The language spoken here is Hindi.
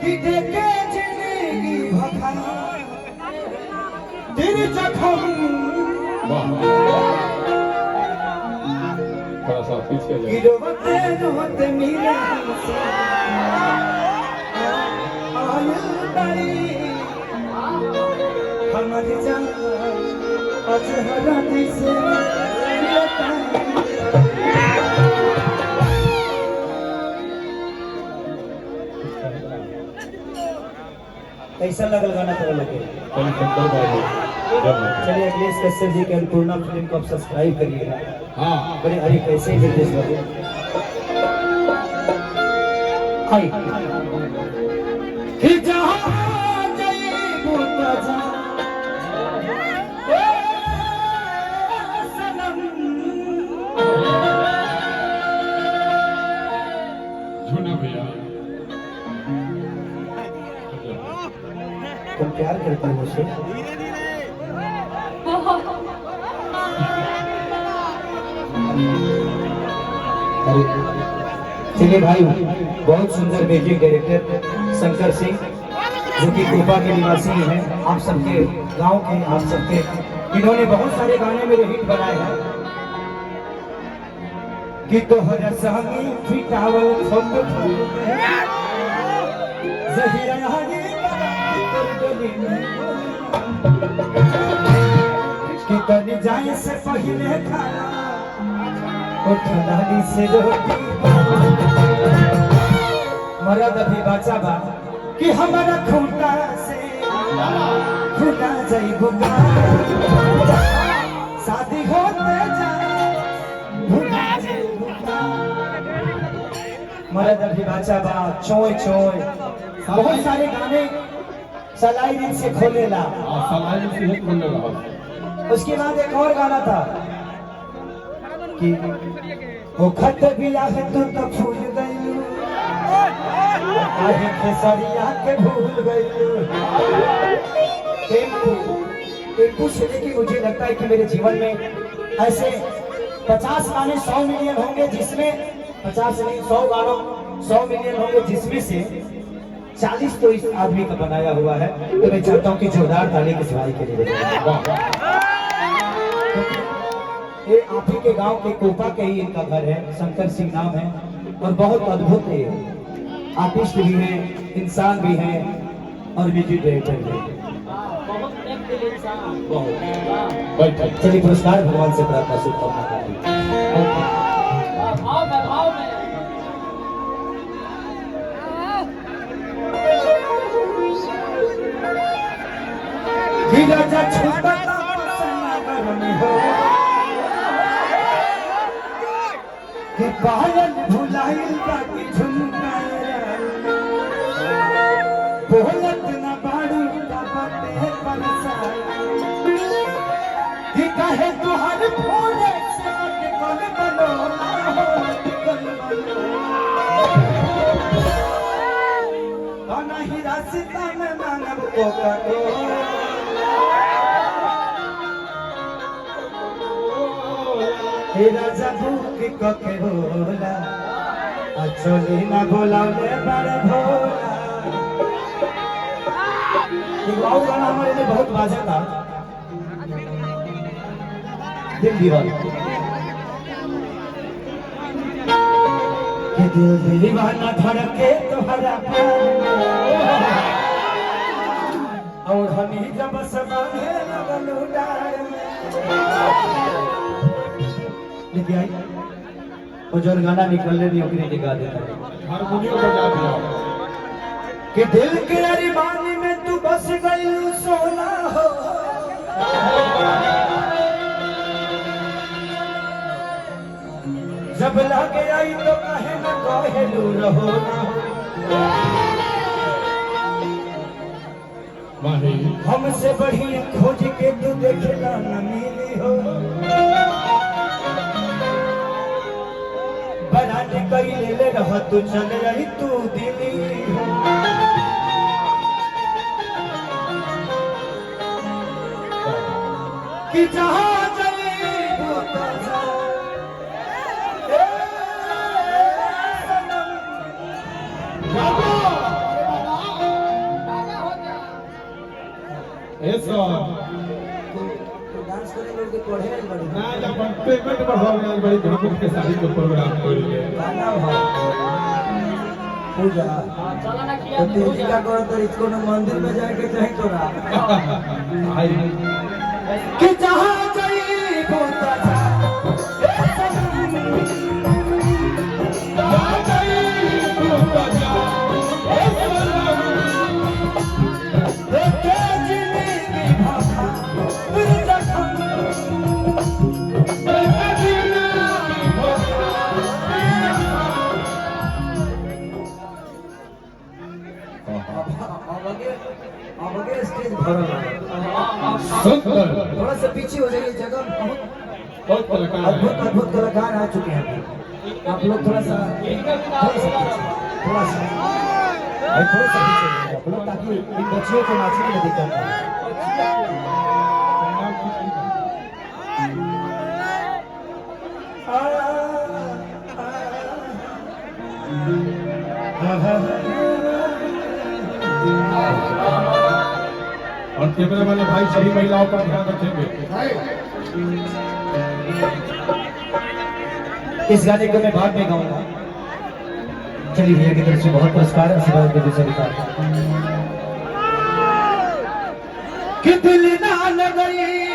कि देखे जिंदगी भखा दिल जखम थोड़ा सा पीछे गिरवते रोते मिले आयल बड़ी हमारी जान अजहरा से कैसा लगल गाना तो लगे। चलिए अखिलेश कश्यप जी के अन्नपूर्णा फिल्म को आप सब्सक्राइब करिएगा। हाँ बड़े अरे कैसे निर्देश लगे। हाय कि जहाँ जाइबू त जा सनम झूना भैया तुम प्यार करते हो मुझसे। अरे चलिए भाई बहुत सुंदर म्यूजिक डायरेक्टर शंकर सिंह जो कि कोपा के निवासी हैं, आप सबके गांव के, आप सबके इन्होंने बहुत सारे गाने मेरे हिट बनाए हैं कि तोहर संगी फिटावल फोट जहिरा हरी कि तनी जाए से पहले खाना उठलानी से रोटी मरद अभी बचा बा कि हमारा खूंटा से खुदा जाइबो शादी होते जा भुला जाइबो मरद अभी बचा बा चोय चोय बहुत सारे गाने सलाई दिन से खोलेला उसके बाद एक और गाना था कि वो खत भी आगे तो फूल गई आगे खेसरिया के भूल गई टेम्पू से लेके मुझे लगता है कि मेरे जीवन में ऐसे 50 गाने 100 मिलियन होंगे जिसमें 50 नहीं 100 गानों 100 मिलियन होंगे जिसमें से 40 तो इस आदमी का बनाया हुआ है। तो मैं चाहता हूँ कि जोरदार ताली किस भाई के लिए ये आप ही के गांव के कोपा के ही इनका घर है, शंकर सिंह नाम है और बहुत अद्भुत है, आर्टिस्ट भी हैं, इंसान भी हैं और म्यूजिक डायरेक्टर भी हैं। चलिए पुरस्कार भगवान से प्रार्थना शुभकामना करती हूँ। राजा छोटा कि पायल भुलाइल बाकी झुमका बोलत न बाड़ू का बाते परसाई कि कहे तुहर भोले से कौन बनो कौन ही रास्ता में मानव को करो राजा भूख के होला अचोली ना बोलावले बड़े भोला। गाँव गाना हमारे लिए बहुत बाजा था, दिल दीवाना कि दिल दीवाना धड़के तुम्हारा और हमी जब समाने लगलू डार लेके आई और जो गाना निकलने दी ओकरे निकाल देता है हारमोनियम बजा दिया कि दिल के अरमानी में तू बस गई सोना हो जब लागे आई तो कहे न कहलू रहो ना माही हमसे बढ़िया खोज के तू देखला न मिली हो बरात कई ले रह तू चल रही तू दिल्ली कि जहाँ जाइबू तो जा ऐसा तो डांस करे लोग के पढ़े नहीं बड़ी ना जब पेमेंट बढ़ा गया बड़ी धूम के शादी के प्रोग्राम कर लिए गाना भाव पूजा चला ना किया तो तेजी का करो तो इसको ना मंदिर में जाके चाहे तोरा आई कि जहाँ जाइबू तो जा स्टेज भरल सुंदर थोड़ा सा पीछे हो जाइए जगह बहुत कलाकार अद्भुत है अद्भुत कलाकार आ चुके हैं आप लोग थोड़ा सा थोड़ा सा पीछे हो जाइए आप लोग ताकि इन बच्चियों को नाचने में दिक्कत ना और कैमरे वाले भाई सभी महिलाओं का ध्यान रखेंगे इस गाने को मैं बाद में गाऊंगा चलिए भैया की तरफ से बहुत पुरस्कार आशीर्वाद के दूसरे कि दिल ना लगई